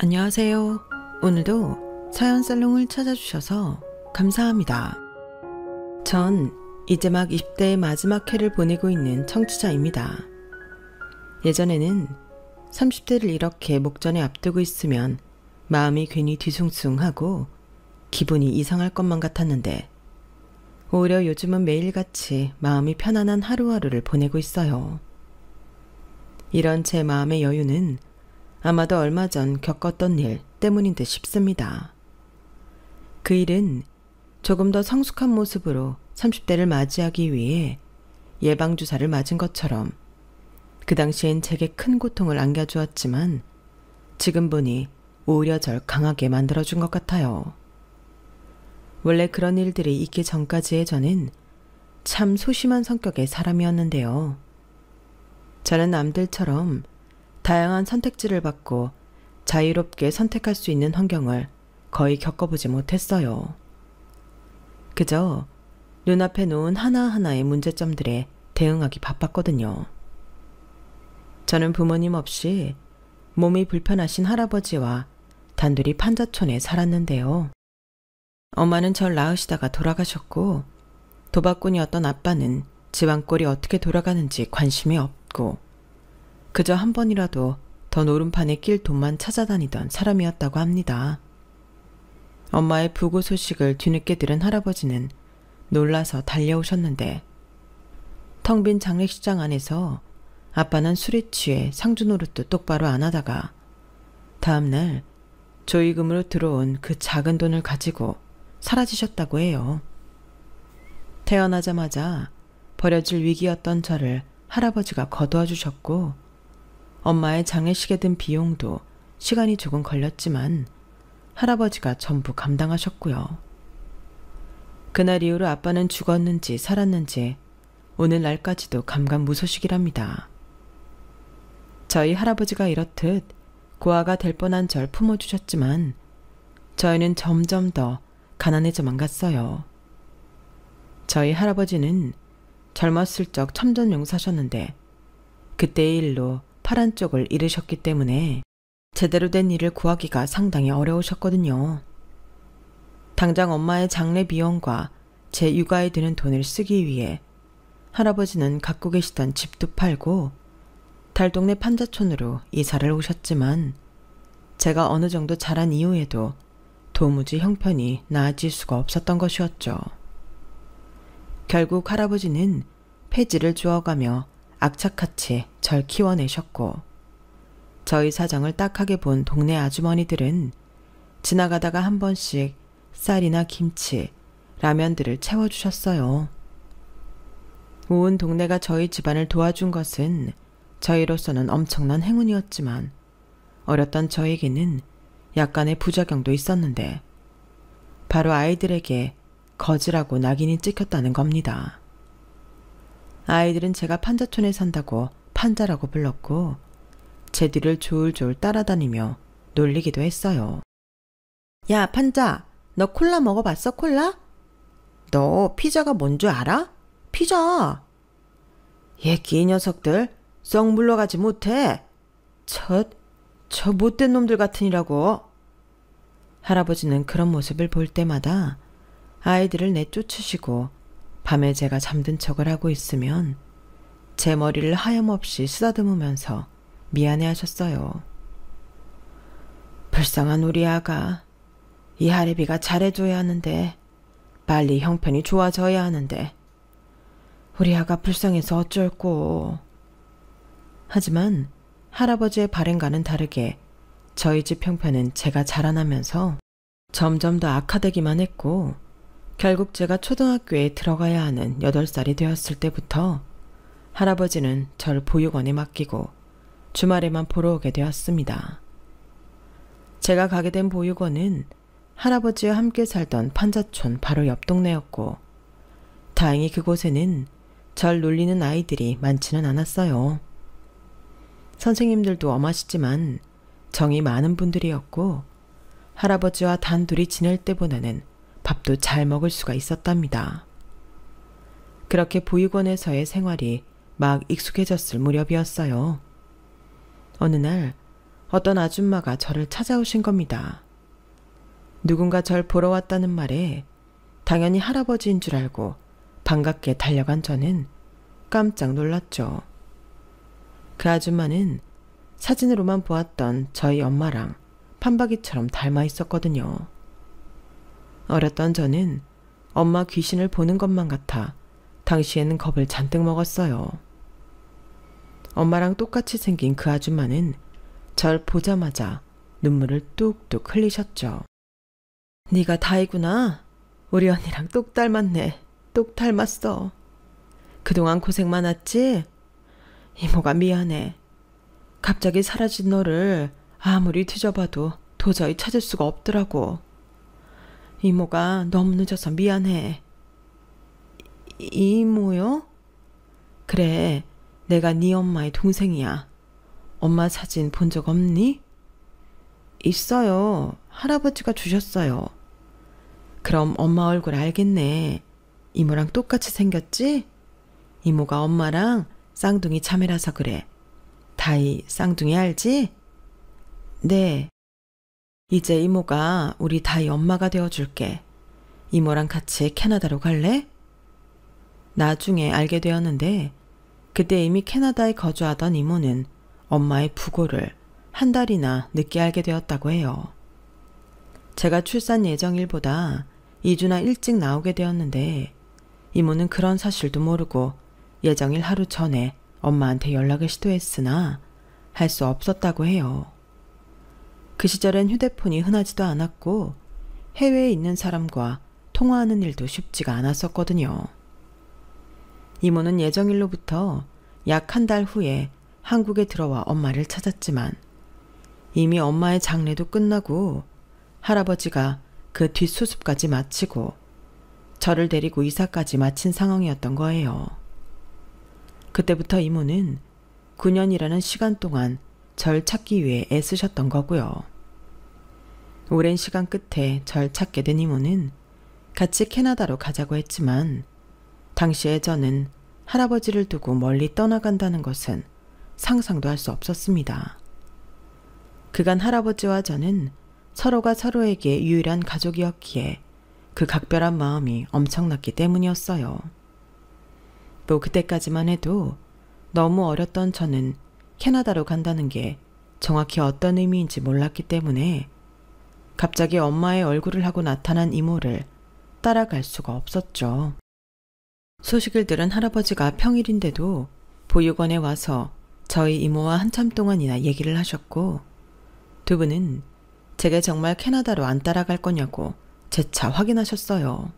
안녕하세요. 오늘도 사연살롱을 찾아주셔서 감사합니다. 전 이제 막 20대의 마지막 해를 보내고 있는 청취자입니다. 예전에는 30대를 이렇게 목전에 앞두고 있으면 마음이 괜히 뒤숭숭하고 기분이 이상할 것만 같았는데 오히려 요즘은 매일같이 마음이 편안한 하루하루를 보내고 있어요. 이런 제 마음의 여유는 아마도 얼마 전 겪었던 일 때문인 듯 싶습니다. 그 일은 조금 더 성숙한 모습으로 30대를 맞이하기 위해 예방주사를 맞은 것처럼 그 당시엔 제게 큰 고통을 안겨주었지만 지금 보니 오히려 절 강하게 만들어준 것 같아요. 원래 그런 일들이 있기 전까지의 저는 참 소심한 성격의 사람이었는데요. 저는 남들처럼 다양한 선택지를 받고 자유롭게 선택할 수 있는 환경을 거의 겪어보지 못했어요. 그저 눈앞에 놓은 하나하나의 문제점들에 대응하기 바빴거든요. 저는 부모님 없이 몸이 불편하신 할아버지와 단둘이 판자촌에 살았는데요. 엄마는 절 낳으시다가 돌아가셨고 도박꾼이었던 아빠는 집안꼴이 어떻게 돌아가는지 관심이 없고 그저 한 번이라도 더 노름판에 낄 돈만 찾아다니던 사람이었다고 합니다. 엄마의 부고 소식을 뒤늦게 들은 할아버지는 놀라서 달려오셨는데 텅 빈 장례식장 안에서 아빠는 술에 취해 상주 노릇도 똑바로 안 하다가 다음날 조의금으로 들어온 그 작은 돈을 가지고 사라지셨다고 해요. 태어나자마자 버려질 위기였던 저를 할아버지가 거두어 주셨고 엄마의 장례식에 든 비용도 시간이 조금 걸렸지만 할아버지가 전부 감당하셨고요. 그날 이후로 아빠는 죽었는지 살았는지 오늘날까지도 감감무소식이랍니다. 저희 할아버지가 이렇듯 고아가 될 뻔한 절 품어주셨지만 저희는 점점 더 가난해져만 갔어요. 저희 할아버지는 젊었을 적 천전용사셨는데 그때의 일로 팔 한쪽을 잃으셨기 때문에 제대로 된 일을 구하기가 상당히 어려우셨거든요. 당장 엄마의 장례 비용과 제 육아에 드는 돈을 쓰기 위해 할아버지는 갖고 계시던 집도 팔고 달동네 판자촌으로 이사를 오셨지만 제가 어느 정도 자란 이후에도 도무지 형편이 나아질 수가 없었던 것이었죠. 결국 할아버지는 폐지를 주어가며 악착같이 절 키워내셨고 저희 사정을 딱하게 본 동네 아주머니들은 지나가다가 한 번씩 쌀이나 김치, 라면들을 채워주셨어요. 온 동네가 저희 집안을 도와준 것은 저희로서는 엄청난 행운이었지만 어렸던 저에게는 약간의 부작용도 있었는데 바로 아이들에게 거지라고 낙인이 찍혔다는 겁니다. 아이들은 제가 판자촌에 산다고 판자라고 불렀고 제 뒤를 졸졸 따라다니며 놀리기도 했어요. 야 판자, 너 콜라 먹어봤어 콜라? 너 피자가 뭔 줄 알아? 피자! 얘끼 녀석들 썩 물러가지 못해. 저 못된 놈들 같으니라고. 할아버지는 그런 모습을 볼 때마다 아이들을 내쫓으시고 밤에 제가 잠든 척을 하고 있으면 제 머리를 하염없이 쓰다듬으면서 미안해하셨어요. 불쌍한 우리 아가. 이 할애비가 잘해줘야 하는데 빨리 형편이 좋아져야 하는데 우리 아가 불쌍해서 어쩔꼬. 하지만 할아버지의 바램과는 다르게 저희 집 형편은 제가 자라나면서 점점 더 악화되기만 했고 결국 제가 초등학교에 들어가야 하는 8살이 되었을 때부터 할아버지는 절 보육원에 맡기고 주말에만 보러 오게 되었습니다. 제가 가게 된 보육원은 할아버지와 함께 살던 판자촌 바로 옆 동네였고 다행히 그곳에는 절 놀리는 아이들이 많지는 않았어요. 선생님들도 엄하시지만 정이 많은 분들이었고 할아버지와 단둘이 지낼 때보다는 밥도 잘 먹을 수가 있었답니다. 그렇게 보육원에서의 생활이 막 익숙해졌을 무렵이었어요. 어느 날 어떤 아줌마가 저를 찾아오신 겁니다. 누군가 절 보러 왔다는 말에 당연히 할아버지인 줄 알고 반갑게 달려간 저는 깜짝 놀랐죠. 그 아줌마는 사진으로만 보았던 저희 엄마랑 판박이처럼 닮아 있었거든요. 어렸던 저는 엄마 귀신을 보는 것만 같아 당시에는 겁을 잔뜩 먹었어요. 엄마랑 똑같이 생긴 그 아줌마는 절 보자마자 눈물을 뚝뚝 흘리셨죠. 네가 다이구나. 우리 언니랑 똑 닮았네. 똑 닮았어. 그동안 고생 많았지? 이모가 미안해. 갑자기 사라진 너를 아무리 뒤져봐도 도저히 찾을 수가 없더라고. 이모가 너무 늦어서 미안해. 이모요? 그래, 내가 네 엄마의 동생이야. 엄마 사진 본 적 없니? 있어요. 할아버지가 주셨어요. 그럼 엄마 얼굴 알겠네. 이모랑 똑같이 생겼지? 이모가 엄마랑 쌍둥이 자매라서 그래. 다이 쌍둥이 알지? 네. 이제 이모가 우리 다이 엄마가 되어줄게. 이모랑 같이 캐나다로 갈래? 나중에 알게 되었는데 그때 이미 캐나다에 거주하던 이모는 엄마의 부고를 한 달이나 늦게 알게 되었다고 해요. 제가 출산 예정일보다 2주나 일찍 나오게 되었는데 이모는 그런 사실도 모르고 예정일 하루 전에 엄마한테 연락을 시도했으나 할 수 없었다고 해요. 그 시절엔 휴대폰이 흔하지도 않았고 해외에 있는 사람과 통화하는 일도 쉽지가 않았었거든요. 이모는 예정일로부터 약 한 달 후에 한국에 들어와 엄마를 찾았지만 이미 엄마의 장례도 끝나고 할아버지가 그 뒷수습까지 마치고 저를 데리고 이사까지 마친 상황이었던 거예요. 그때부터 이모는 9년이라는 시간 동안 절 찾기 위해 애쓰셨던 거고요. 오랜 시간 끝에 절 찾게 된 이모는 같이 캐나다로 가자고 했지만 당시에 저는 할아버지를 두고 멀리 떠나간다는 것은 상상도 할 수 없었습니다. 그간 할아버지와 저는 서로가 서로에게 유일한 가족이었기에 그 각별한 마음이 엄청났기 때문이었어요. 또 그때까지만 해도 너무 어렸던 저는 캐나다로 간다는 게 정확히 어떤 의미인지 몰랐기 때문에 갑자기 엄마의 얼굴을 하고 나타난 이모를 따라갈 수가 없었죠. 소식을 들은 할아버지가 평일인데도 보육원에 와서 저희 이모와 한참 동안이나 얘기를 하셨고 두 분은 제게 정말 캐나다로 안 따라갈 거냐고 재차 확인하셨어요.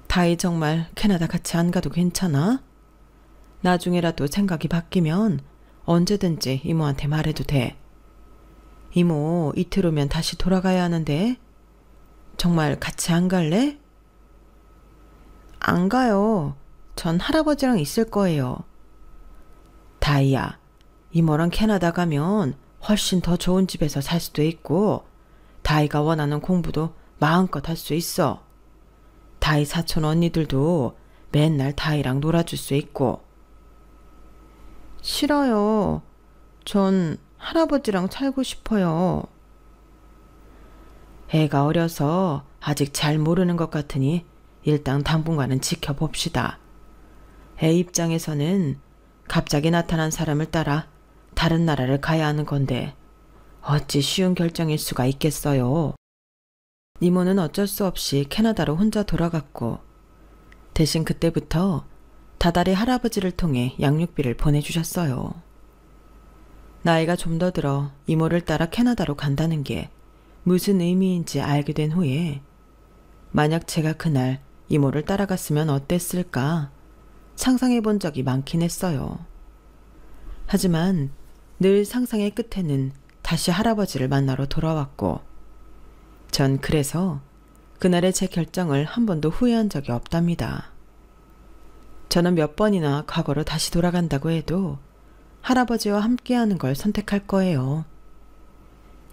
다이 정말 캐나다 같이 안 가도 괜찮아? 나중에라도 생각이 바뀌면 언제든지 이모한테 말해도 돼. 이모 이틀 오면 다시 돌아가야 하는데 정말 같이 안 갈래? 안 가요. 전 할아버지랑 있을 거예요. 다이야, 이모랑 캐나다 가면 훨씬 더 좋은 집에서 살 수도 있고 다이가 원하는 공부도 마음껏 할 수 있어. 다이 사촌 언니들도 맨날 다이랑 놀아줄 수 있고. 싫어요. 전 할아버지랑 살고 싶어요. 애가 어려서 아직 잘 모르는 것 같으니 일단 당분간은 지켜봅시다. 애 입장에서는 갑자기 나타난 사람을 따라 다른 나라를 가야 하는 건데 어찌 쉬운 결정일 수가 있겠어요. 이모는 어쩔 수 없이 캐나다로 혼자 돌아갔고 대신 그때부터 다달이 할아버지를 통해 양육비를 보내주셨어요. 나이가 좀 더 들어 이모를 따라 캐나다로 간다는 게 무슨 의미인지 알게 된 후에 만약 제가 그날 이모를 따라갔으면 어땠을까 상상해 본 적이 많긴 했어요. 하지만 늘 상상의 끝에는 다시 할아버지를 만나러 돌아왔고 전 그래서 그날의 제 결정을 한 번도 후회한 적이 없답니다. 저는 몇 번이나 과거로 다시 돌아간다고 해도 할아버지와 함께하는 걸 선택할 거예요.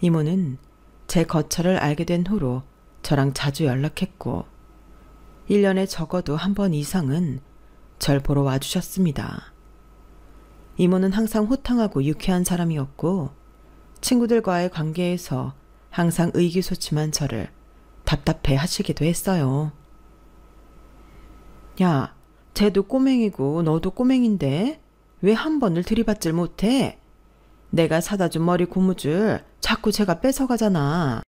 이모는 제 거처를 알게 된 후로 저랑 자주 연락했고 1년에 적어도 한 번 이상은 절 보러 와주셨습니다. 이모는 항상 호탕하고 유쾌한 사람이었고 친구들과의 관계에서 항상 의기소침한 저를 답답해 하시기도 했어요. 야, 쟤도 꼬맹이고 너도 꼬맹인데 왜 한 번을 들이받질 못해? 내가 사다 준 머리 고무줄 자꾸 쟤가 뺏어가잖아.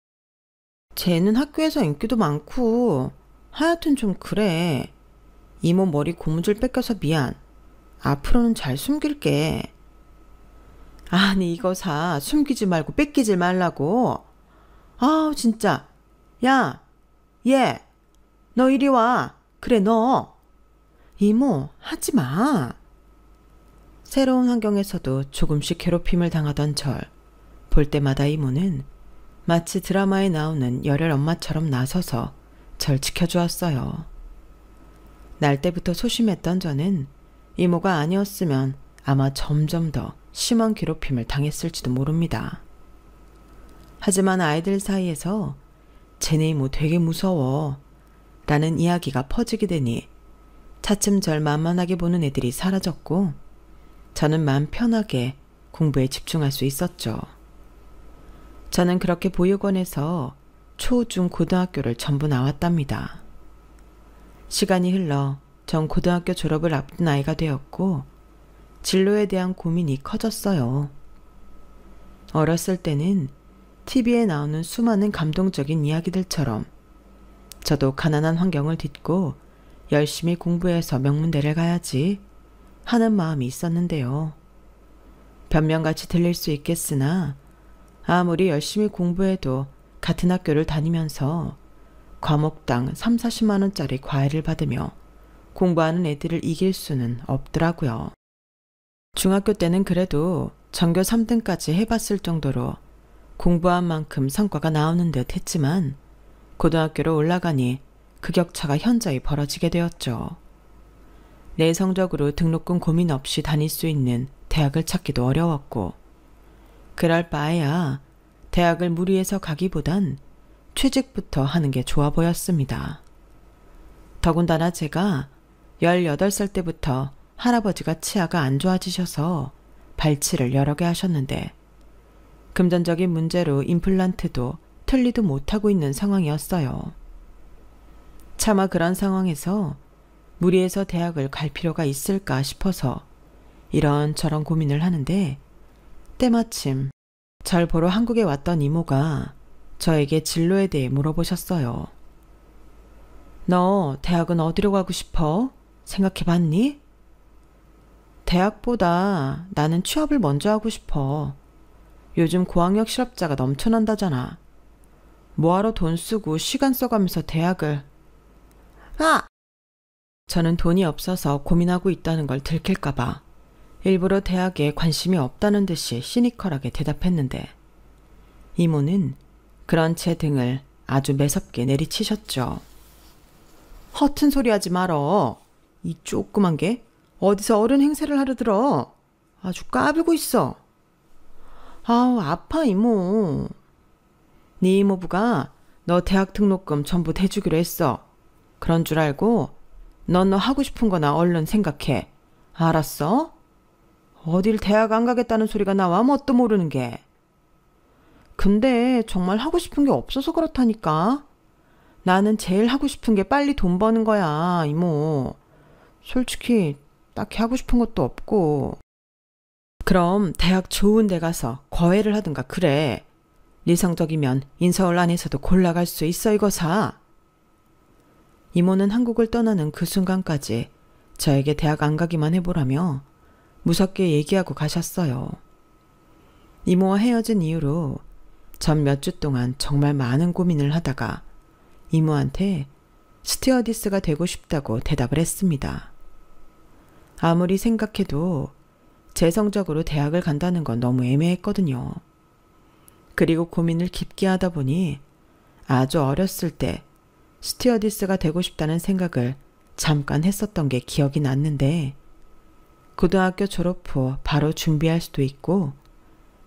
쟤는 학교에서 인기도 많고 하여튼 좀 그래. 이모 머리 고무줄 뺏겨서 미안. 앞으로는 잘 숨길게. 아니 이거 숨기지 말고 뺏기지 말라고. 아우 진짜. 야, 얘, 너 이리 와. 그래 너. 이모 하지 마. 새로운 환경에서도 조금씩 괴롭힘을 당하던 절 볼 때마다 이모는 마치 드라마에 나오는 열혈 엄마처럼 나서서 절 지켜주었어요. 날 때부터 소심했던 저는 이모가 아니었으면 아마 점점 더 심한 괴롭힘을 당했을지도 모릅니다. 하지만 아이들 사이에서 쟤네 이모 되게 무서워 라는 이야기가 퍼지게 되니 차츰 절 만만하게 보는 애들이 사라졌고 저는 마음 편하게 공부에 집중할 수 있었죠. 저는 그렇게 보육원에서 초, 중, 고등학교를 전부 나왔답니다. 시간이 흘러 전 고등학교 졸업을 앞둔 나이가 되었고 진로에 대한 고민이 커졌어요. 어렸을 때는 TV에 나오는 수많은 감동적인 이야기들처럼 저도 가난한 환경을 딛고 열심히 공부해서 명문대를 가야지 하는 마음이 있었는데요. 변명같이 들릴 수 있겠으나 아무리 열심히 공부해도 같은 학교를 다니면서 과목당 3, 40만 원짜리 과외를 받으며 공부하는 애들을 이길 수는 없더라고요. 중학교 때는 그래도 전교 3등까지 해봤을 정도로 공부한 만큼 성과가 나오는 듯 했지만 고등학교로 올라가니 그 격차가 현저히 벌어지게 되었죠. 내 성적으로 등록금 고민 없이 다닐 수 있는 대학을 찾기도 어려웠고 그럴 바에야 대학을 무리해서 가기보단 취직부터 하는 게 좋아 보였습니다. 더군다나 제가 18살 때부터 할아버지가 치아가 안 좋아지셔서 발치를 여러 개 하셨는데 금전적인 문제로 임플란트도 틀리도 못하고 있는 상황이었어요. 차마 그런 상황에서 무리해서 대학을 갈 필요가 있을까 싶어서 이런저런 고민을 하는데 때마침 절 보러 한국에 왔던 이모가 저에게 진로에 대해 물어보셨어요. 너 대학은 어디로 가고 싶어? 생각해봤니? 대학보다 나는 취업을 먼저 하고 싶어. 요즘 고학력 실업자가 넘쳐난다잖아. 뭐하러 돈 쓰고 시간 써가면서 대학을. 저는 돈이 없어서 고민하고 있다는 걸 들킬까봐 일부러 대학에 관심이 없다는 듯이 시니컬하게 대답했는데 이모는 그런 제 등을 아주 매섭게 내리치셨죠. 허튼 소리 하지 말어. 이 조그만 게 어디서 어른 행세를 하려 들어. 아주 까불고 있어. 아우 아파 이모. 네 이모부가 너 대학 등록금 전부 대주기로 했어. 그런 줄 알고 넌 너 하고 싶은 거나 얼른 생각해. 알았어? 어딜 대학 안 가겠다는 소리가 나와 뭣도 모르는 게. 근데 정말 하고 싶은 게 없어서 그렇다니까. 나는 제일 하고 싶은 게 빨리 돈 버는 거야, 이모. 솔직히 딱히 하고 싶은 것도 없고. 그럼 대학 좋은 데 가서 과외를 하든가 그래. 네 성적이면 인서울 안에서도 골라갈 수 있어 이거사. 이모는 한국을 떠나는 그 순간까지 저에게 대학 안 가기만 해보라며 무섭게 얘기하고 가셨어요. 이모와 헤어진 이후로 전 몇 주 동안 정말 많은 고민을 하다가 이모한테 스튜어디스가 되고 싶다고 대답을 했습니다. 아무리 생각해도 제 성적으로 대학을 간다는 건 너무 애매했거든요. 그리고 고민을 깊게 하다 보니 아주 어렸을 때 스튜어디스가 되고 싶다는 생각을 잠깐 했었던 게 기억이 났는데 고등학교 졸업 후 바로 준비할 수도 있고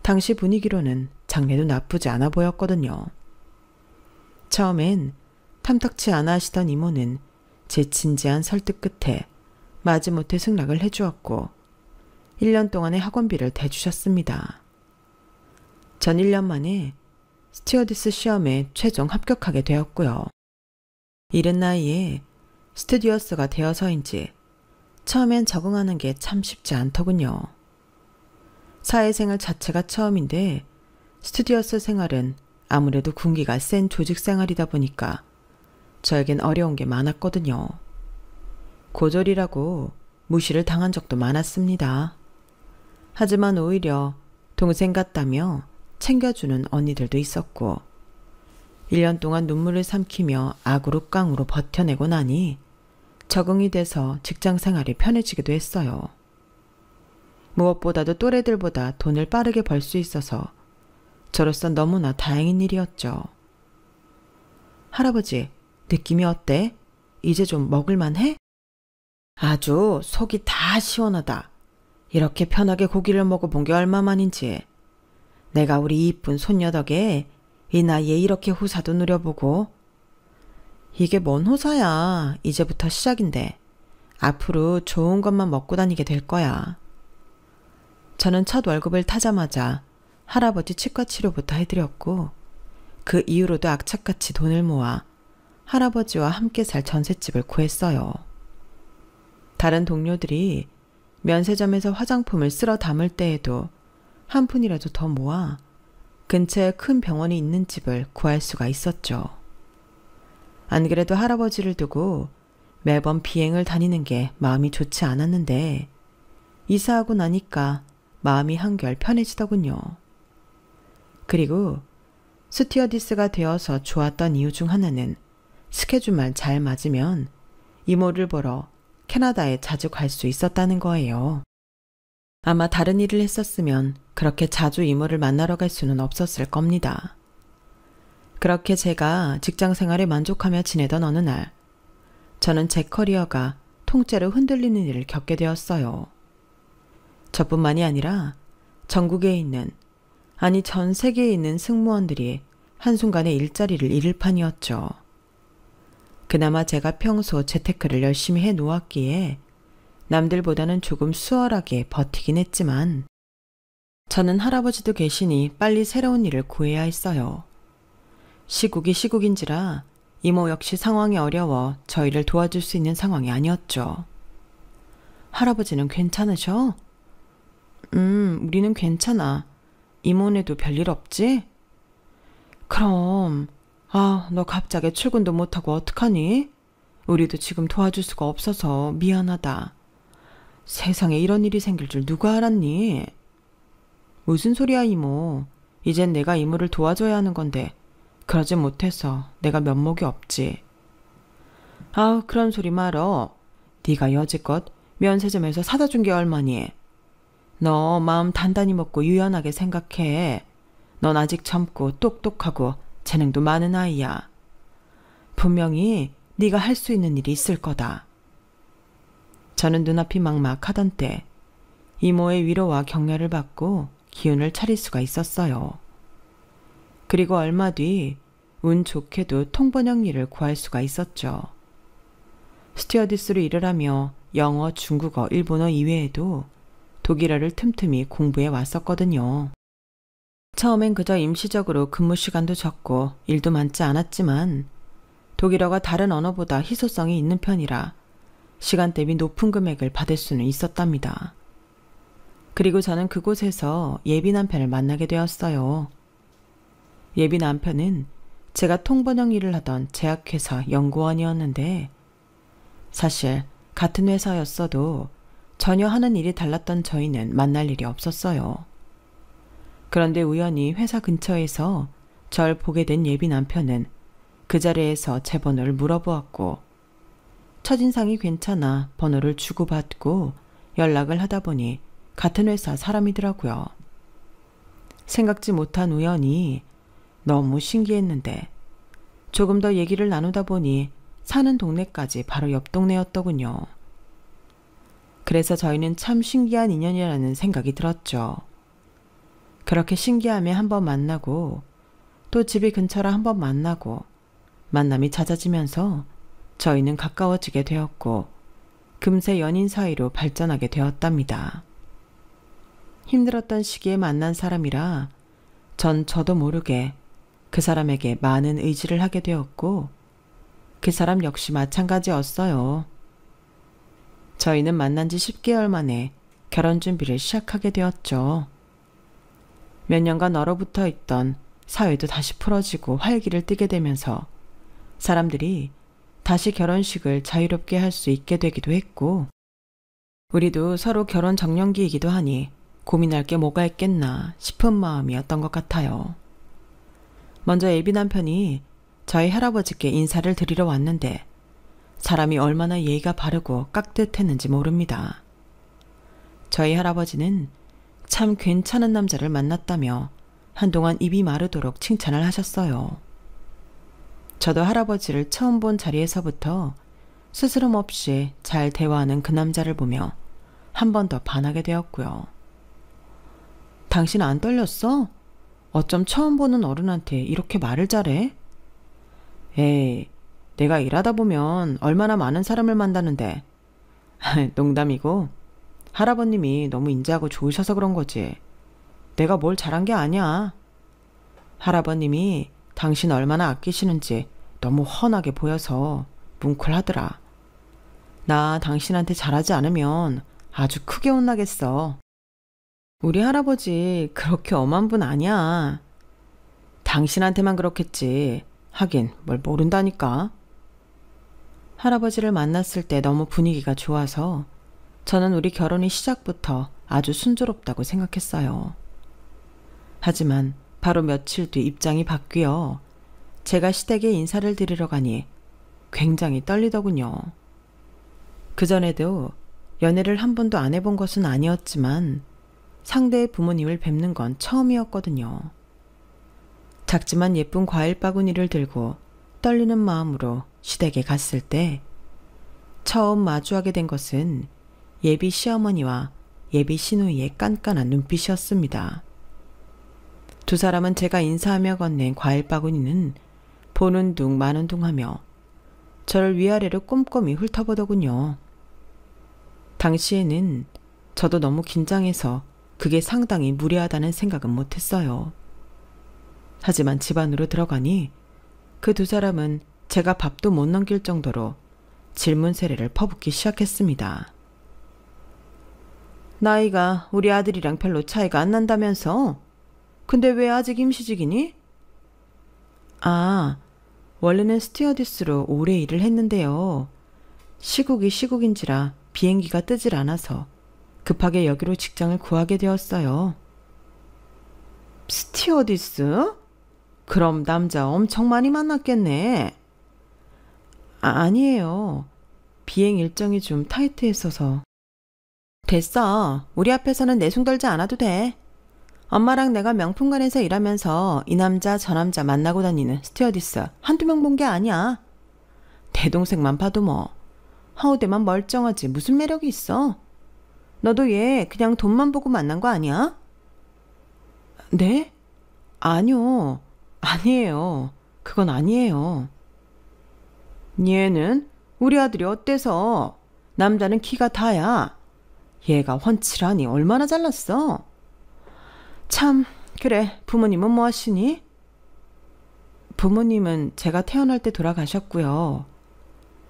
당시 분위기로는 장래도 나쁘지 않아 보였거든요. 처음엔 탐탁치 않아 하시던 이모는 제 진지한 설득 끝에 마지못해 승낙을 해주었고 1년 동안의 학원비를 대주셨습니다. 전 1년 만에 스튜어디스 시험에 최종 합격하게 되었고요. 이른 나이에 스튜디오스가 되어서인지 처음엔 적응하는 게 참 쉽지 않더군요. 사회생활 자체가 처음인데 스튜디오스 생활은 아무래도 군기가 센 조직 생활이다 보니까 저에겐 어려운 게 많았거든요. 고졸이라고 무시를 당한 적도 많았습니다. 하지만 오히려 동생 같다며 챙겨주는 언니들도 있었고 1년 동안 눈물을 삼키며 악으로 깡으로 버텨내고 나니 적응이 돼서 직장 생활이 편해지기도 했어요. 무엇보다도 또래들보다 돈을 빠르게 벌 수 있어서 저로선 너무나 다행인 일이었죠. 할아버지, 느낌이 어때? 이제 좀 먹을만해? 아주 속이 다 시원하다. 이렇게 편하게 고기를 먹어본 게 얼마만인지. 내가 우리 이쁜 손녀 덕에 이 나이에 이렇게 호사도 누려보고. 이게 뭔 호사야. 이제부터 시작인데. 앞으로 좋은 것만 먹고 다니게 될 거야. 저는 첫 월급을 타자마자 할아버지 치과 치료부터 해드렸고 그 이후로도 악착같이 돈을 모아 할아버지와 함께 살 전셋집을 구했어요. 다른 동료들이 면세점에서 화장품을 쓸어 담을 때에도 한 푼이라도 더 모아 근처에 큰 병원이 있는 집을 구할 수가 있었죠. 안 그래도 할아버지를 두고 매번 비행을 다니는 게 마음이 좋지 않았는데 이사하고 나니까 마음이 한결 편해지더군요. 그리고 스튜어디스가 되어서 좋았던 이유 중 하나는 스케줄만 잘 맞으면 이모를 보러 캐나다에 자주 갈 수 있었다는 거예요. 아마 다른 일을 했었으면 그렇게 자주 이모를 만나러 갈 수는 없었을 겁니다. 그렇게 제가 직장 생활에 만족하며 지내던 어느 날, 저는 제 커리어가 통째로 흔들리는 일을 겪게 되었어요. 저뿐만이 아니라 전국에 있는, 아니 전 세계에 있는 승무원들이 한순간에 일자리를 잃을 판이었죠. 그나마 제가 평소 재테크를 열심히 해 놓았기에 남들보다는 조금 수월하게 버티긴 했지만 저는 할아버지도 계시니 빨리 새로운 일을 구해야 했어요. 시국이 시국인지라 이모 역시 상황이 어려워 저희를 도와줄 수 있는 상황이 아니었죠. 할아버지는 괜찮으셔? 우리는 괜찮아. 이모네도 별일 없지? 그럼, 너 갑자기 출근도 못하고 어떡하니? 우리도 지금 도와줄 수가 없어서 미안하다. 세상에 이런 일이 생길 줄 누가 알았니? 무슨 소리야, 이모. 이젠 내가 이모를 도와줘야 하는 건데 그러지 못해서 내가 면목이 없지. 그런 소리 말어. 네가 여지껏 면세점에서 사다 준 게 얼마니? 너 마음 단단히 먹고 유연하게 생각해. 넌 아직 젊고 똑똑하고 재능도 많은 아이야. 분명히 네가 할 수 있는 일이 있을 거다. 저는 눈앞이 막막하던 때 이모의 위로와 격려를 받고 기운을 차릴 수가 있었어요. 그리고 얼마 뒤 운 좋게도 통번역 일을 구할 수가 있었죠. 스튜어디스로 일을 하며 영어, 중국어, 일본어 이외에도 독일어를 틈틈이 공부해 왔었거든요. 처음엔 그저 임시적으로 근무 시간도 적고 일도 많지 않았지만 독일어가 다른 언어보다 희소성이 있는 편이라 시간 대비 높은 금액을 받을 수는 있었답니다. 그리고 저는 그곳에서 예비 남편을 만나게 되었어요. 예비 남편은 제가 통번역 일을 하던 제약회사 연구원이었는데 사실 같은 회사였어도 전혀 하는 일이 달랐던 저희는 만날 일이 없었어요. 그런데 우연히 회사 근처에서 절 보게 된 예비 남편은 그 자리에서 제 번호를 물어보았고 첫인상이 괜찮아 번호를 주고받고 연락을 하다 보니 같은 회사 사람이더라고요. 생각지 못한 우연이 너무 신기했는데 조금 더 얘기를 나누다 보니 사는 동네까지 바로 옆 동네였더군요. 그래서 저희는 참 신기한 인연이라는 생각이 들었죠. 그렇게 신기함에 한번 만나고 또 집이 근처라 한번 만나고 만남이 잦아지면서 저희는 가까워지게 되었고 금세 연인 사이로 발전하게 되었답니다. 힘들었던 시기에 만난 사람이라 전 저도 모르게 그 사람에게 많은 의지를 하게 되었고 그 사람 역시 마찬가지였어요. 저희는 만난 지 10개월 만에 결혼 준비를 시작하게 되었죠. 몇 년간 얼어붙어 있던 사회도 다시 풀어지고 활기를 띠게 되면서 사람들이 다시 결혼식을 자유롭게 할 수 있게 되기도 했고 우리도 서로 결혼 정년기이기도 하니 고민할 게 뭐가 있겠나 싶은 마음이었던 것 같아요. 먼저 예비 남편이 저희 할아버지께 인사를 드리러 왔는데 사람이 얼마나 예의가 바르고 깍듯했는지 모릅니다. 저희 할아버지는 참 괜찮은 남자를 만났다며 한동안 입이 마르도록 칭찬을 하셨어요. 저도 할아버지를 처음 본 자리에서부터 스스럼 없이 잘 대화하는 그 남자를 보며 한 번 더 반하게 되었고요. 당신 안 떨렸어? 어쩜 처음 보는 어른한테 이렇게 말을 잘해? 에이, 내가 일하다 보면 얼마나 많은 사람을 만나는데. 농담이고 할아버님이 너무 인자하고 좋으셔서 그런 거지. 내가 뭘 잘한 게 아니야. 할아버님이 당신 얼마나 아끼시는지 너무 훤하게 보여서 뭉클하더라. 나 당신한테 잘하지 않으면 아주 크게 혼나겠어. 우리 할아버지 그렇게 엄한 분 아니야. 당신한테만 그렇겠지. 하긴 뭘 모른다니까. 할아버지를 만났을 때 너무 분위기가 좋아서 저는 우리 결혼이 시작부터 아주 순조롭다고 생각했어요. 하지만 바로 며칠 뒤 입장이 바뀌어 제가 시댁에 인사를 드리러 가니 굉장히 떨리더군요. 그전에도 연애를 한 번도 안 해본 것은 아니었지만 상대의 부모님을 뵙는 건 처음이었거든요. 작지만 예쁜 과일 바구니를 들고 떨리는 마음으로 시댁에 갔을 때 처음 마주하게 된 것은 예비 시어머니와 예비 시누이의 깐깐한 눈빛이었습니다. 두 사람은 제가 인사하며 건넨 과일 바구니는 보는 둥 마는 둥 하며 저를 위아래로 꼼꼼히 훑어보더군요. 당시에는 저도 너무 긴장해서 그게 상당히 무례하다는 생각은 못했어요. 하지만 집 안으로 들어가니 그 두 사람은 제가 밥도 못 넘길 정도로 질문 세례를 퍼붓기 시작했습니다. 나이가 우리 아들이랑 별로 차이가 안 난다면서? 근데 왜 아직 임시직이니? 아, 원래는 스튜어디스로 오래 일을 했는데요. 시국이 시국인지라 비행기가 뜨질 않아서 급하게 여기로 직장을 구하게 되었어요. 스튜어디스? 그럼 남자 엄청 많이 만났겠네. 아니에요. 비행 일정이 좀 타이트했어서. 됐어. 우리 앞에서는 내숭 떨지 않아도 돼. 엄마랑 내가 명품관에서 일하면서 이 남자 저 남자 만나고 다니는 스튜어디스 한두 명 본 게 아니야. 내 동생만 봐도 뭐. 하우대만 멀쩡하지 무슨 매력이 있어. 너도 얘 그냥 돈만 보고 만난 거 아니야? 네? 아니요. 아니에요. 그건 아니에요. 얘는 우리 아들이 어때서? 남자는 키가 다야. 얘가 훤칠하니 얼마나 잘났어? 참, 그래. 부모님은 뭐 하시니? 부모님은 제가 태어날 때 돌아가셨고요.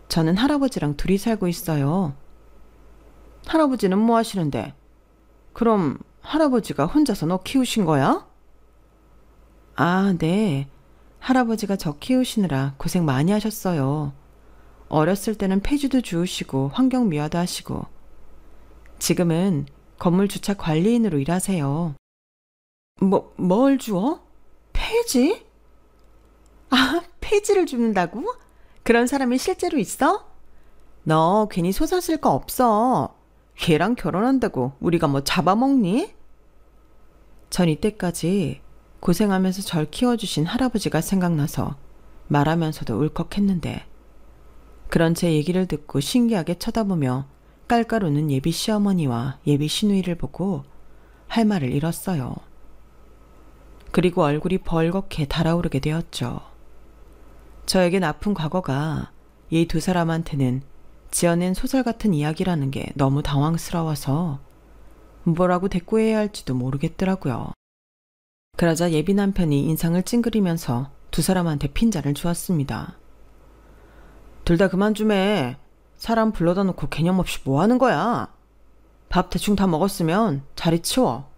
저는 할아버지랑 둘이 살고 있어요. 할아버지는 뭐 하시는데? 그럼 할아버지가 혼자서 너 키우신 거야? 아, 네. 할아버지가 저 키우시느라 고생 많이 하셨어요. 어렸을 때는 폐주도 주우시고 환경미화도 하시고 지금은 건물 주차 관리인으로 일하세요. 뭘 주워? 폐지? 아, 폐지를 줍는다고? 그런 사람이 실제로 있어? 너 괜히 솟았을 거 없어. 걔랑 결혼한다고 우리가 뭐 잡아먹니? 전 이때까지 고생하면서 절 키워주신 할아버지가 생각나서 말하면서도 울컥했는데 그런 제 얘기를 듣고 신기하게 쳐다보며 깔깔 웃는 예비 시어머니와 예비 시누이를 보고 할 말을 잃었어요. 그리고 얼굴이 벌겋게 달아오르게 되었죠. 저에겐 아픈 과거가 이 두 사람한테는 지어낸 소설 같은 이야기라는 게 너무 당황스러워서 뭐라고 대꾸해야 할지도 모르겠더라고요. 그러자 예비 남편이 인상을 찡그리면서 두 사람한테 핀잔을 주었습니다. 둘 다 그만 좀 해. 사람 불러다 놓고 개념 없이 뭐 하는 거야? 밥 대충 다 먹었으면 자리 치워.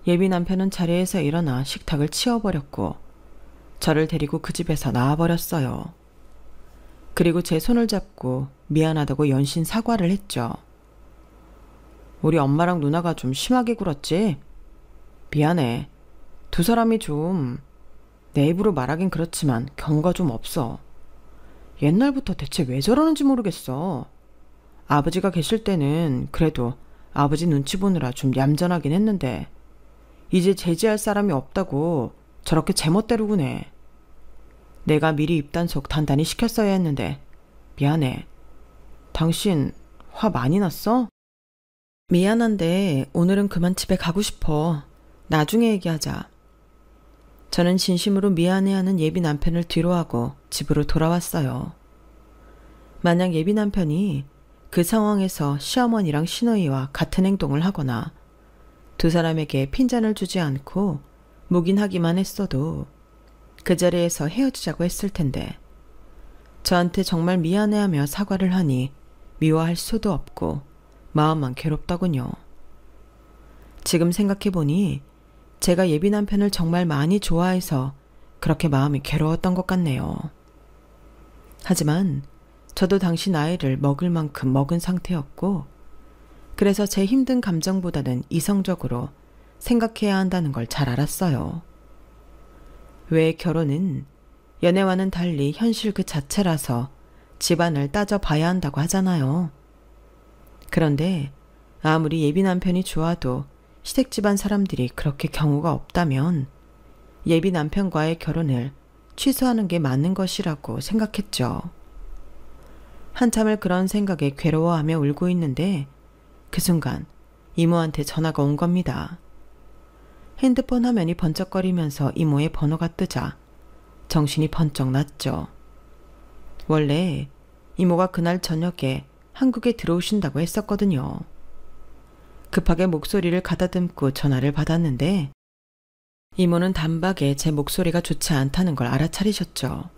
예비 남편은 자리에서 일어나 식탁을 치워버렸고 저를 데리고 그 집에서 나와버렸어요. 그리고 제 손을 잡고 미안하다고 연신 사과를 했죠. 우리 엄마랑 누나가 좀 심하게 굴었지? 미안해. 두 사람이 좀 내 입으로 말하긴 그렇지만 경우가 좀 없어. 옛날부터 대체 왜 저러는지 모르겠어. 아버지가 계실 때는 그래도 아버지 눈치 보느라 좀 얌전하긴 했는데 이제 제지할 사람이 없다고 저렇게 제멋대로 구네. 내가 미리 입단속 단단히 시켰어야 했는데 미안해. 당신 화 많이 났어? 미안한데 오늘은 그만 집에 가고 싶어. 나중에 얘기하자. 저는 진심으로 미안해하는 예비 남편을 뒤로하고 집으로 돌아왔어요. 만약 예비 남편이 그 상황에서 시어머니랑 시누이와 같은 행동을 하거나 두 사람에게 핀잔을 주지 않고 묵인하기만 했어도 그 자리에서 헤어지자고 했을 텐데 저한테 정말 미안해하며 사과를 하니 미워할 수도 없고 마음만 괴롭더군요. 지금 생각해보니 제가 예비 남편을 정말 많이 좋아해서 그렇게 마음이 괴로웠던 것 같네요. 하지만 저도 당시 나이를 먹을 만큼 먹은 상태였고 그래서 제 힘든 감정보다는 이성적으로 생각해야 한다는 걸 잘 알았어요. 왜 결혼은 연애와는 달리 현실 그 자체라서 집안을 따져봐야 한다고 하잖아요. 그런데 아무리 예비 남편이 좋아도 시댁 집안 사람들이 그렇게 경우가 없다면 예비 남편과의 결혼을 취소하는 게 맞는 것이라고 생각했죠. 한참을 그런 생각에 괴로워하며 울고 있는데 그 순간 이모한테 전화가 온 겁니다. 핸드폰 화면이 번쩍거리면서 이모의 번호가 뜨자 정신이 번쩍 났죠. 원래 이모가 그날 저녁에 한국에 들어오신다고 했었거든요. 급하게 목소리를 가다듬고 전화를 받았는데 이모는 단박에 제 목소리가 좋지 않다는 걸 알아차리셨죠.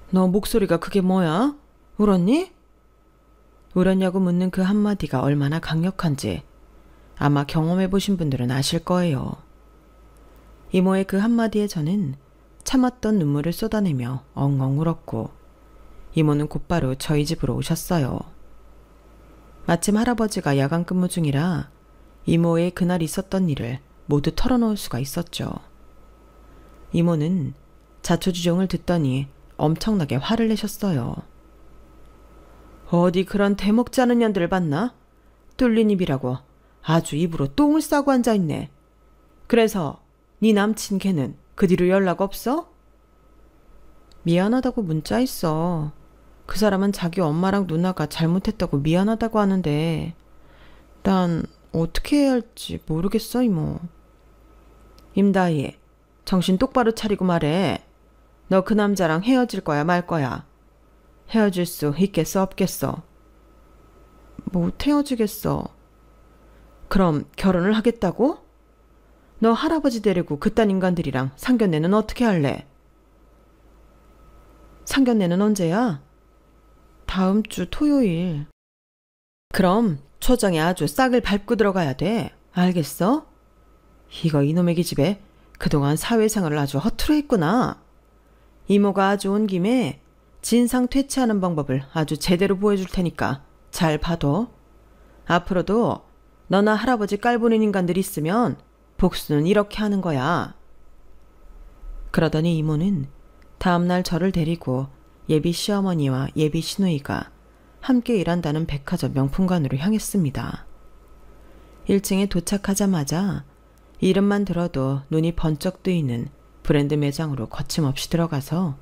너 목소리가 그게 뭐야? 울었니? 울었냐고 묻는 그 한마디가 얼마나 강력한지 아마 경험해보신 분들은 아실 거예요. 이모의 그 한마디에 저는 참았던 눈물을 쏟아내며 엉엉 울었고 이모는 곧바로 저희 집으로 오셨어요. 마침 할아버지가 야간 근무 중이라 이모의 그날 있었던 일을 모두 털어놓을 수가 있었죠. 이모는 자초지종을 듣더니 엄청나게 화를 내셨어요. 어디 그런 대먹지 않은 년들을 봤나? 뚫린 입이라고 아주 입으로 똥을 싸고 앉아있네. 그래서 네 남친 걔는 그 뒤로 연락 없어? 미안하다고 문자 있어. 그 사람은 자기 엄마랑 누나가 잘못했다고 미안하다고 하는데 난 어떻게 해야 할지 모르겠어 이모. 임다희, 정신 똑바로 차리고 말해. 너 그 남자랑 헤어질 거야 말 거야? 헤어질 수 있겠어 없겠어? 못 헤어지겠어. 그럼 결혼을 하겠다고? 너 할아버지 데리고 그딴 인간들이랑 상견례는 어떻게 할래? 상견례는 언제야? 다음 주 토요일. 그럼 초장에 아주 싹을 밟고 들어가야 돼. 알겠어? 이거 이놈의 기집애 그동안 사회생활을 아주 허투루 했구나. 이모가 아주 온 김에 진상 퇴치하는 방법을 아주 제대로 보여줄 테니까 잘 봐둬. 앞으로도 너나 할아버지 깔보는 인간들 있으면 복수는 이렇게 하는 거야. 그러더니 이모는 다음날 저를 데리고 예비 시어머니와 예비 시누이가 함께 일한다는 백화점 명품관으로 향했습니다. 1층에 도착하자마자 이름만 들어도 눈이 번쩍 뜨이는 브랜드 매장으로 거침없이 들어가서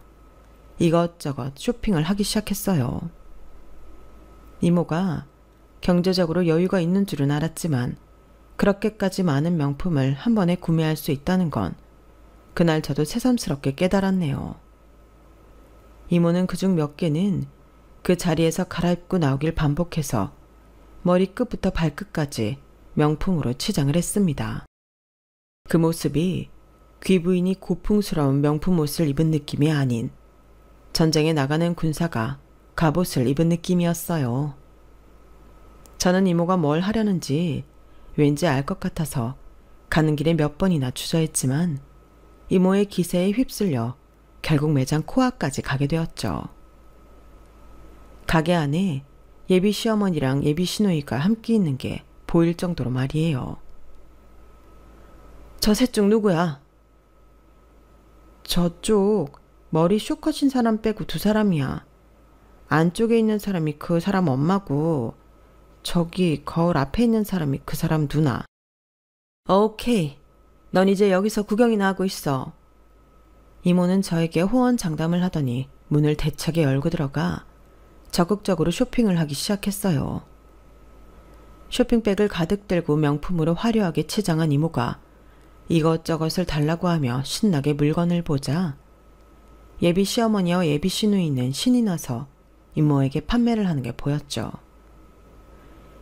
이것저것 쇼핑을 하기 시작했어요. 이모가 경제적으로 여유가 있는 줄은 알았지만 그렇게까지 많은 명품을 한 번에 구매할 수 있다는 건 그날 저도 새삼스럽게 깨달았네요. 이모는 그중 몇 개는 그 자리에서 갈아입고 나오길 반복해서 머리끝부터 발끝까지 명품으로 치장을 했습니다. 그 모습이 귀부인이 고풍스러운 명품 옷을 입은 느낌이 아닌 전쟁에 나가는 군사가 갑옷을 입은 느낌이었어요. 저는 이모가 뭘 하려는지 왠지 알 것 같아서 가는 길에 몇 번이나 주저했지만 이모의 기세에 휩쓸려 결국 매장 코앞까지 가게 되었죠. 가게 안에 예비 시어머니랑 예비 시누이가 함께 있는 게 보일 정도로 말이에요. 저 셋 중 누구야? 저쪽 머리 쇼컷인 사람 빼고 두 사람이야. 안쪽에 있는 사람이 그 사람 엄마고 저기 거울 앞에 있는 사람이 그 사람 누나. 오케이. 넌 이제 여기서 구경이나 하고 있어. 이모는 저에게 호언장담을 하더니 문을 대차게 열고 들어가 적극적으로 쇼핑을 하기 시작했어요. 쇼핑백을 가득 들고 명품으로 화려하게 치장한 이모가 이것저것을 달라고 하며 신나게 물건을 보자 예비 시어머니와 예비 시누이는 신이 나서 이모에게 판매를 하는 게 보였죠.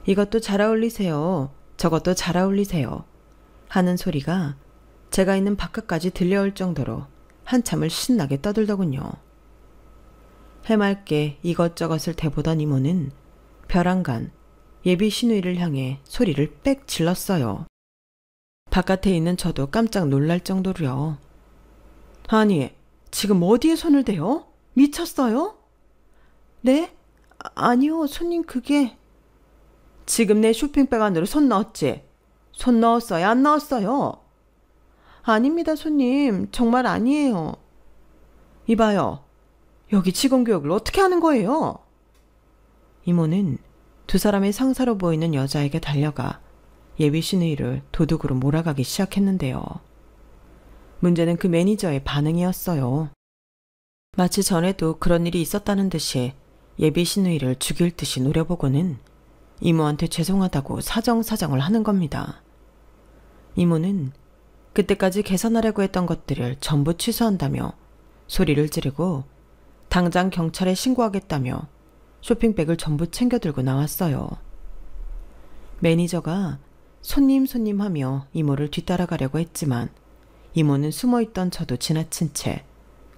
이것도 잘 어울리세요. 저것도 잘 어울리세요. 하는 소리가 제가 있는 바깥까지 들려올 정도로 한참을 신나게 떠들더군요. 해맑게 이것저것을 대보던 이모는 벼랑간 예비 시누이를 향해 소리를 빽 질렀어요. 바깥에 있는 저도 깜짝 놀랄 정도로요. 아니, 지금 어디에 손을 대요? 미쳤어요? 네? 아니요, 손님 그게... 지금 내 쇼핑백 안으로 손 넣었지? 손 넣었어요? 안 넣었어요? 아닙니다, 손님. 정말 아니에요. 이봐요. 여기 직원 교육을 어떻게 하는 거예요? 이모는 두 사람의 상사로 보이는 여자에게 달려가 예비 시누이를 도둑으로 몰아가기 시작했는데요. 문제는 그 매니저의 반응이었어요. 마치 전에도 그런 일이 있었다는 듯이 예비 시누이를 죽일 듯이 노려보고는 이모한테 죄송하다고 사정사정을 하는 겁니다. 이모는 그때까지 개선하려고 했던 것들을 전부 취소한다며 소리를 지르고 당장 경찰에 신고하겠다며 쇼핑백을 전부 챙겨 들고 나왔어요. 매니저가 손님 하며 이모를 뒤따라가려고 했지만 이모는 숨어있던 저도 지나친 채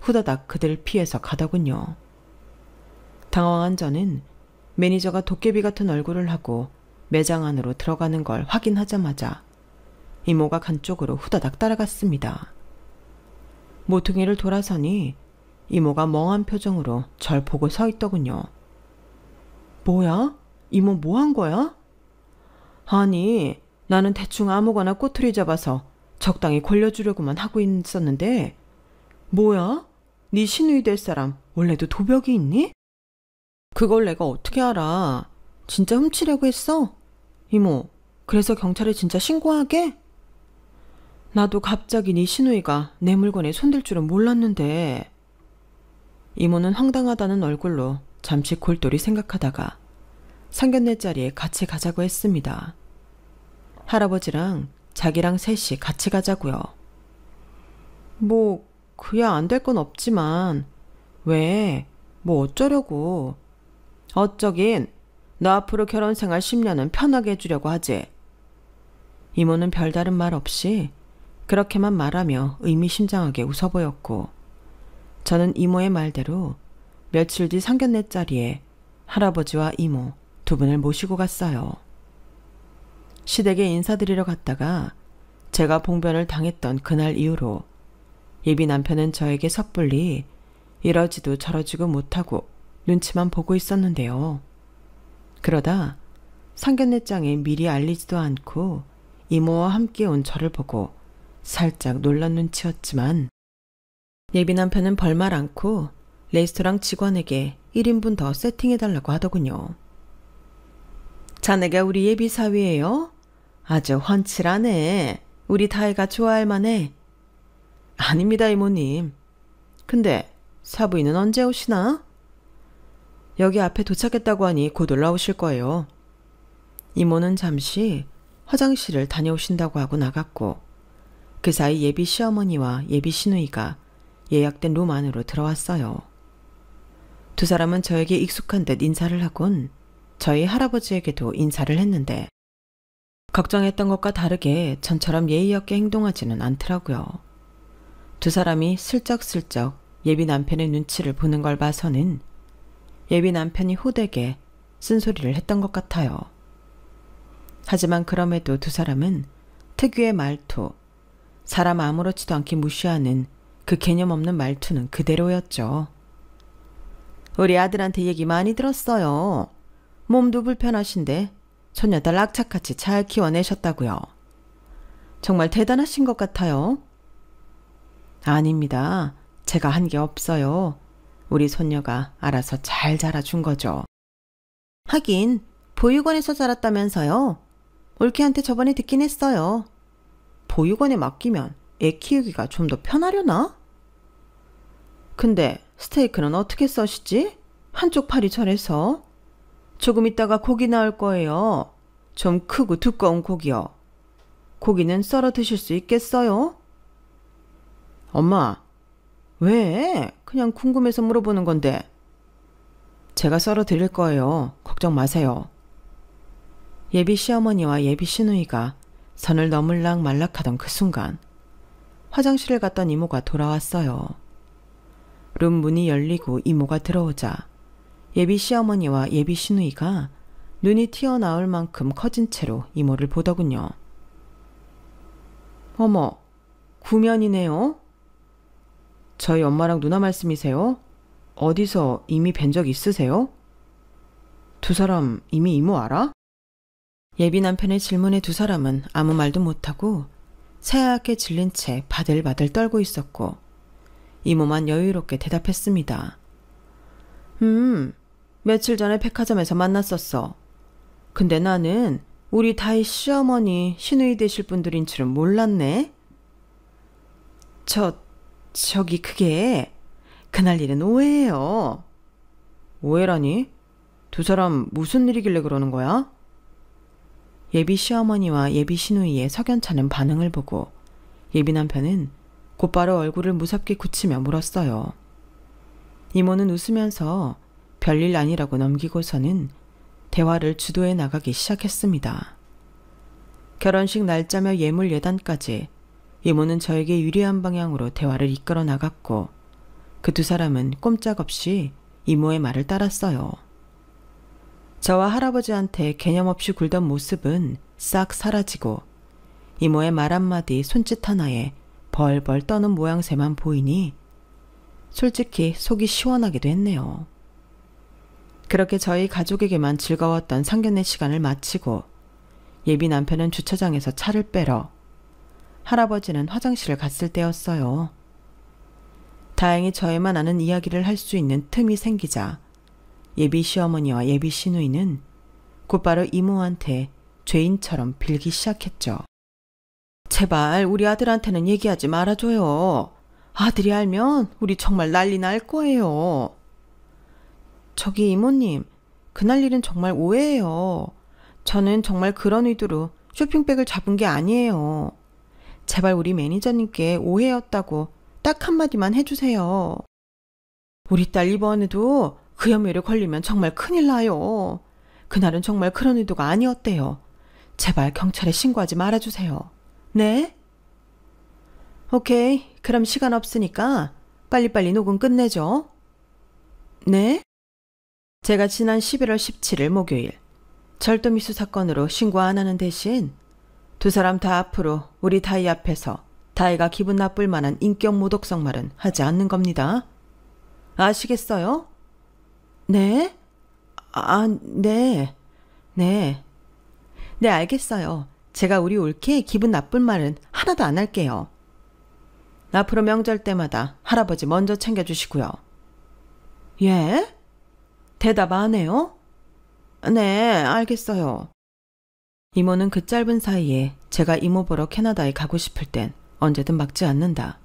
후다닥 그들을 피해서 가더군요. 당황한 저는 매니저가 도깨비 같은 얼굴을 하고 매장 안으로 들어가는 걸 확인하자마자 이모가 간 쪽으로 후다닥 따라갔습니다. 모퉁이를 돌아서니 이모가 멍한 표정으로 절 보고 서 있더군요. 뭐야? 이모 뭐 한 거야? 아니, 나는 대충 아무거나 꼬투리 잡아서 적당히 골려주려고만 하고 있었는데 뭐야? 네 시누이 될 사람 원래도 도벽이 있니? 그걸 내가 어떻게 알아? 진짜 훔치려고 했어? 이모, 그래서 경찰에 진짜 신고하게? 나도 갑자기 네 시누이가 내 물건에 손댈 줄은 몰랐는데. 이모는 황당하다는 얼굴로 잠시 골똘히 생각하다가 상견례 자리에 같이 가자고 했습니다. 할아버지랑 자기랑 셋이 같이 가자고요. 뭐 그야 안 될 건 없지만 왜? 뭐 어쩌려고. 어쩌긴 너 앞으로 결혼 생활 10년은 편하게 해주려고 하지. 이모는 별다른 말 없이 그렇게만 말하며 의미심장하게 웃어 보였고 저는 이모의 말대로 며칠 뒤 상견례 자리에 할아버지와 이모 두 분을 모시고 갔어요. 시댁에 인사드리러 갔다가 제가 봉변을 당했던 그날 이후로 예비 남편은 저에게 섣불리 이러지도 저러지도 못하고 눈치만 보고 있었는데요. 그러다 상견례장에 미리 알리지도 않고 이모와 함께 온 저를 보고 살짝 놀란 눈치였지만 예비 남편은 벌말 않고 레스토랑 직원에게 1인분 더 세팅해달라고 하더군요. 자네가 우리 예비 사위예요? 아주 훤칠하네. 우리 다혜가 좋아할 만해. 아닙니다, 이모님. 근데 사부인은 언제 오시나? 여기 앞에 도착했다고 하니 곧 올라오실 거예요. 이모는 잠시 화장실을 다녀오신다고 하고 나갔고 그 사이 예비 시어머니와 예비 시누이가 예약된 룸 안으로 들어왔어요. 두 사람은 저에게 익숙한 듯 인사를 하곤 저희 할아버지에게도 인사를 했는데 걱정했던 것과 다르게 전처럼 예의 없게 행동하지는 않더라고요. 두 사람이 슬쩍슬쩍 예비 남편의 눈치를 보는 걸 봐서는 예비 남편이 호되게 쓴소리를 했던 것 같아요. 하지만 그럼에도 두 사람은 특유의 말투, 사람 아무렇지도 않게 무시하는 그 개념 없는 말투는 그대로였죠. 우리 아들한테 얘기 많이 들었어요. 몸도 불편하신데 손녀딸 악착같이 잘 키워내셨다고요. 정말 대단하신 것 같아요. 아닙니다. 제가 한 게 없어요. 우리 손녀가 알아서 잘 자라준 거죠. 하긴 보육원에서 자랐다면서요. 올케한테 저번에 듣긴 했어요. 보육원에 맡기면 애 키우기가 좀 더 편하려나? 근데 스테이크는 어떻게 써시지? 한쪽 팔이 저래서. 조금 있다가 고기 나올 거예요. 좀 크고 두꺼운 고기요. 고기는 썰어 드실 수 있겠어요? 엄마, 왜? 그냥 궁금해서 물어보는 건데. 제가 썰어 드릴 거예요. 걱정 마세요. 예비 시어머니와 예비 시누이가 선을 넘을락 말락하던 그 순간 화장실을 갔던 이모가 돌아왔어요. 룸 문이 열리고 이모가 들어오자 예비 시어머니와 예비 시누이가 눈이 튀어나올 만큼 커진 채로 이모를 보더군요. 어머, 구면이네요. 저희 엄마랑 누나 말씀이세요? 어디서 이미 뵌 적 있으세요? 두 사람 이미 이모 알아? 예비 남편의 질문에 두 사람은 아무 말도 못하고 새하얗게 질린 채 바들바들 떨고 있었고 이모만 여유롭게 대답했습니다. 며칠 전에 백화점에서 만났었어. 근데 나는 우리 다희 시어머니 시누이 되실 분들인 줄은 몰랐네. 저기 그게 그날 일은 오해예요. 오해라니? 두 사람 무슨 일이길래 그러는 거야? 예비 시어머니와 예비 시누이의 석연찮은 반응을 보고 예비 남편은 곧바로 얼굴을 무섭게 굳히며 물었어요. 이모는 웃으면서 별일 아니라고 넘기고서는 대화를 주도해 나가기 시작했습니다. 결혼식 날짜며 예물 예단까지 이모는 저에게 유리한 방향으로 대화를 이끌어 나갔고 그 두 사람은 꼼짝없이 이모의 말을 따랐어요. 저와 할아버지한테 개념 없이 굴던 모습은 싹 사라지고 이모의 말 한마디 손짓 하나에 벌벌 떠는 모양새만 보이니 솔직히 속이 시원하기도 했네요. 그렇게 저희 가족에게만 즐거웠던 상견례 시간을 마치고 예비 남편은 주차장에서 차를 빼러 할아버지는 화장실을 갔을 때였어요. 다행히 저희만 아는 이야기를 할 수 있는 틈이 생기자 예비 시어머니와 예비 시누이는 곧바로 이모한테 죄인처럼 빌기 시작했죠. 제발 우리 아들한테는 얘기하지 말아줘요. 아들이 알면 우리 정말 난리 날 거예요. 저기 이모님, 그날 일은 정말 오해예요. 저는 정말 그런 의도로 쇼핑백을 잡은 게 아니에요. 제발 우리 매니저님께 오해였다고 딱 한마디만 해주세요. 우리 딸 이번에도 그 혐의를 걸리면 정말 큰일 나요. 그날은 정말 그런 의도가 아니었대요. 제발 경찰에 신고하지 말아주세요. 네? 오케이, 그럼 시간 없으니까 빨리빨리 녹음 끝내죠. 네? 제가 지난 11월 17일 목요일 절도미수 사건으로 신고 안 하는 대신 두 사람 다 앞으로 우리 다희 앞에서 다희가 기분 나쁠 만한 인격 모독성 말은 하지 않는 겁니다. 아시겠어요? 네? 네. 네, 알겠어요. 제가 우리 올케 기분 나쁜 말은 하나도 안 할게요. 앞으로 명절 때마다 할아버지 먼저 챙겨주시고요. 예? 대답 안 해요? 네, 알겠어요. 이모는 그 짧은 사이에 제가 이모 보러 캐나다에 가고 싶을 땐 언제든 막지 않는다.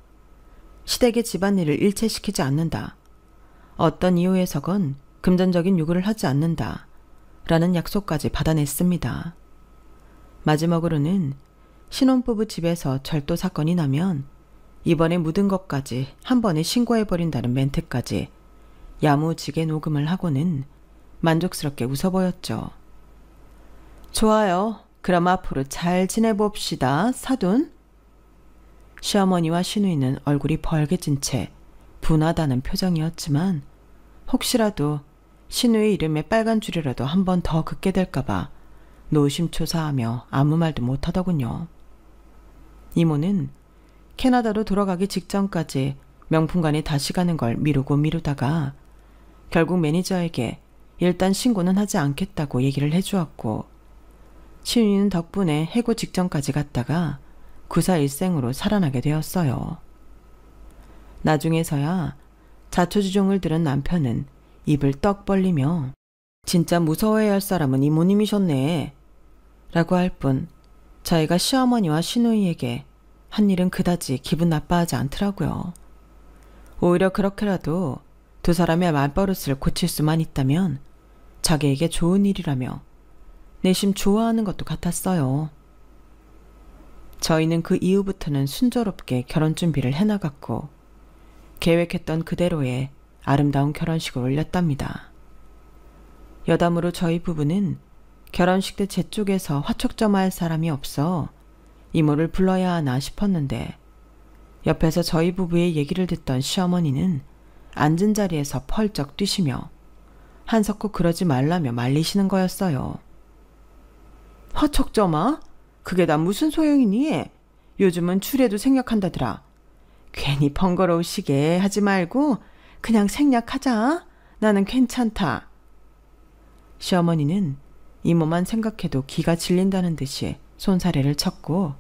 시댁의 집안일을 일체시키지 않는다. 어떤 이유에서건 금전적인 요구를 하지 않는다. 라는 약속까지 받아냈습니다. 마지막으로는 신혼부부 집에서 절도 사건이 나면 이번에 묻은 것까지 한 번에 신고해버린다는 멘트까지 야무지게 녹음을 하고는 만족스럽게 웃어 보였죠. 좋아요. 그럼 앞으로 잘 지내봅시다, 사돈. 시어머니와 시누이는 얼굴이 벌개진 채 분하다는 표정이었지만 혹시라도 시누이 이름에 빨간 줄이라도 한 번 더 긋게 될까봐 노심초사하며 아무 말도 못하더군요. 이모는 캐나다로 돌아가기 직전까지 명품관에 다시 가는 걸 미루고 미루다가 결국 매니저에게 일단 신고는 하지 않겠다고 얘기를 해주었고, 시누이는 덕분에 해고 직전까지 갔다가 구사일생으로 살아나게 되었어요. 나중에서야 자초지종을 들은 남편은 입을 떡 벌리며 진짜 무서워해야 할 사람은 이모님이셨네 라고 할 뿐 저희가 시어머니와 시누이에게 한 일은 그다지 기분 나빠하지 않더라고요. 오히려 그렇게라도 두 사람의 말버릇을 고칠 수만 있다면 자기에게 좋은 일이라며 내심 좋아하는 것도 같았어요. 저희는 그 이후부터는 순조롭게 결혼 준비를 해나갔고 계획했던 그대로의 아름다운 결혼식을 올렸답니다. 여담으로 저희 부부는 결혼식 때 제 쪽에서 화촉점할 사람이 없어 이모를 불러야 하나 싶었는데 옆에서 저희 부부의 얘기를 듣던 시어머니는 앉은 자리에서 펄쩍 뛰시며 한석호 그러지 말라며 말리시는 거였어요. 화촉점아? 그게 다 무슨 소용이니? 요즘은 출애도 생략한다더라. 괜히 번거로우시게 하지 말고 그냥 생략하자. 나는 괜찮다. 시어머니는 이모만 생각해도 기가 질린다는 듯이 손사래를 쳤고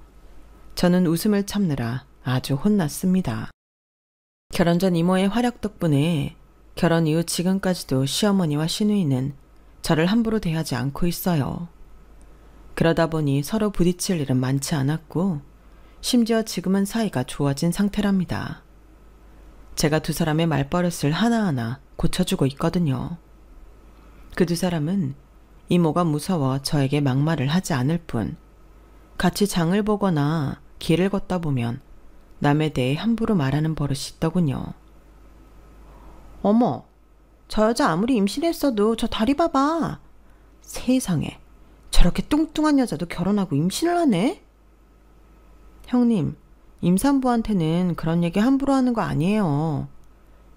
저는 웃음을 참느라 아주 혼났습니다. 결혼 전 이모의 활약 덕분에 결혼 이후 지금까지도 시어머니와 시누이는 저를 함부로 대하지 않고 있어요. 그러다 보니 서로 부딪힐 일은 많지 않았고 심지어 지금은 사이가 좋아진 상태랍니다. 제가 두 사람의 말버릇을 하나하나 고쳐주고 있거든요. 그 두 사람은 이모가 무서워 저에게 막말을 하지 않을 뿐 같이 장을 보거나 길을 걷다 보면 남에 대해 함부로 말하는 버릇이 있더군요. 어머, 저 여자 아무리 임신했어도 저 다리 봐봐. 세상에, 저렇게 뚱뚱한 여자도 결혼하고 임신을 하네? 형님, 임산부한테는 그런 얘기 함부로 하는 거 아니에요.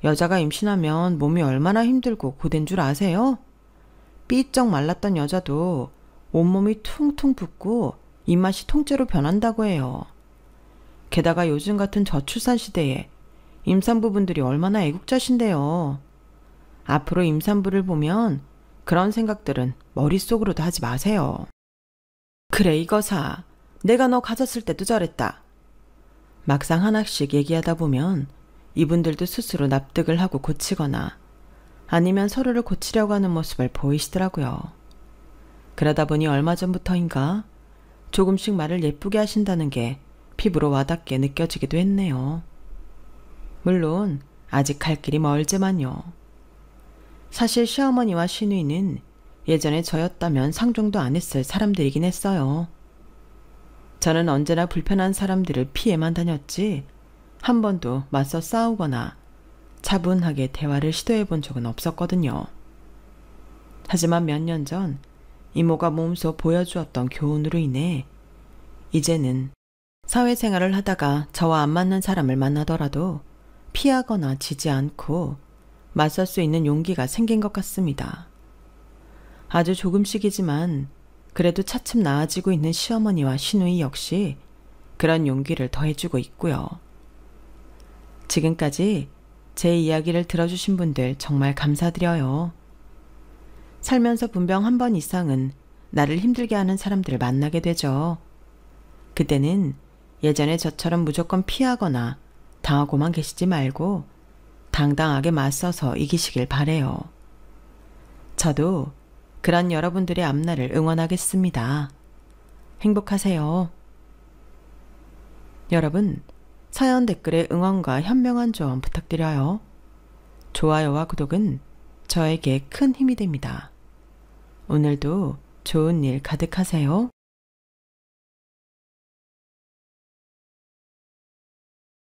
여자가 임신하면 몸이 얼마나 힘들고 고된 줄 아세요? 삐쩍 말랐던 여자도 온몸이 퉁퉁 붓고 입맛이 통째로 변한다고 해요. 게다가 요즘 같은 저출산 시대에 임산부분들이 얼마나 애국자신데요. 앞으로 임산부를 보면 그런 생각들은 머릿속으로도 하지 마세요. 그래 이거사, 내가 너 가졌을 때도 저랬다. 막상 하나씩 얘기하다 보면 이분들도 스스로 납득을 하고 고치거나 아니면 서로를 고치려고 하는 모습을 보이시더라고요. 그러다 보니 얼마 전부터인가 조금씩 말을 예쁘게 하신다는 게 피부로 와닿게 느껴지기도 했네요. 물론 아직 갈 길이 멀지만요. 사실 시어머니와 시누이는 예전에 저였다면 상종도 안 했을 사람들이긴 했어요. 저는 언제나 불편한 사람들을 피해만 다녔지 한 번도 맞서 싸우거나 차분하게 대화를 시도해 본 적은 없었거든요. 하지만 몇 년 전 이모가 몸소 보여주었던 교훈으로 인해 이제는 사회생활을 하다가 저와 안 맞는 사람을 만나더라도 피하거나 지지 않고 맞설 수 있는 용기가 생긴 것 같습니다. 아주 조금씩이지만 그래도 차츰 나아지고 있는 시어머니와 시누이 역시 그런 용기를 더해주고 있고요. 지금까지 제 이야기를 들어주신 분들 정말 감사드려요. 살면서 분명 한 번 이상은 나를 힘들게 하는 사람들을 만나게 되죠. 그때는 예전에 저처럼 무조건 피하거나 당하고만 계시지 말고 당당하게 맞서서 이기시길 바래요. 저도 그런 여러분들의 앞날을 응원하겠습니다. 행복하세요. 여러분, 사연 댓글에 응원과 현명한 조언 부탁드려요. 좋아요와 구독은 저에게 큰 힘이 됩니다. 오늘도 좋은 일 가득하세요.